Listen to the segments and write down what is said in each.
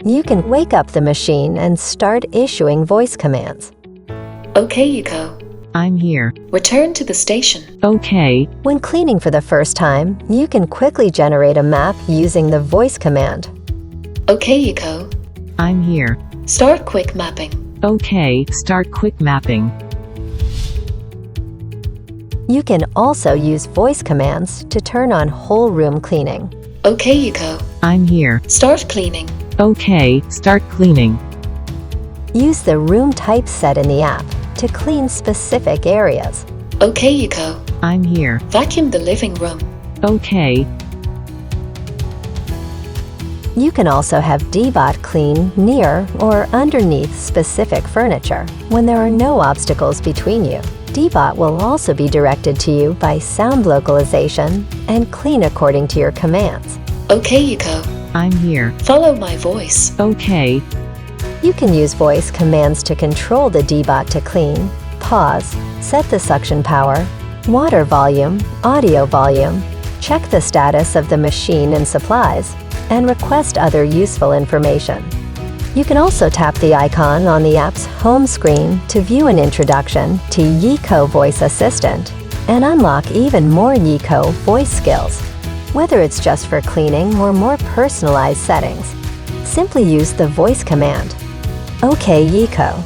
You can wake up the machine and start issuing voice commands. Okay, YIKO. I'm here. Return to the station. Okay. When cleaning for the first time, you can quickly generate a map using the voice command. Okay, YIKO. I'm here. Start quick mapping. Okay, start quick mapping. You can also use voice commands to turn on whole room cleaning. Okay, YIKO. I'm here. Start cleaning. Okay, start cleaning. Use the room type set in the app to clean specific areas. Okay, YIKO. I'm here. Vacuum the living room. Okay. You can also have DEEBOT clean near or underneath specific furniture when there are no obstacles between you. DEEBOT will also be directed to you by sound localization and clean according to your commands. Okay, YIKO. I'm here. Follow my voice. Okay. You can use voice commands to control the DEEBOT to clean, pause, set the suction power, water volume, audio volume, check the status of the machine and supplies, and request other useful information. You can also tap the icon on the app's home screen to view an introduction to YIKO Voice Assistant and unlock even more YIKO voice skills. Whether it's just for cleaning or more personalized settings, simply use the voice command. Okay, YIKO.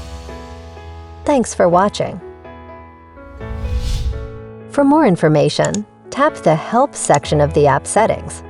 Thanks for watching. For more information, tap the Help section of the app settings.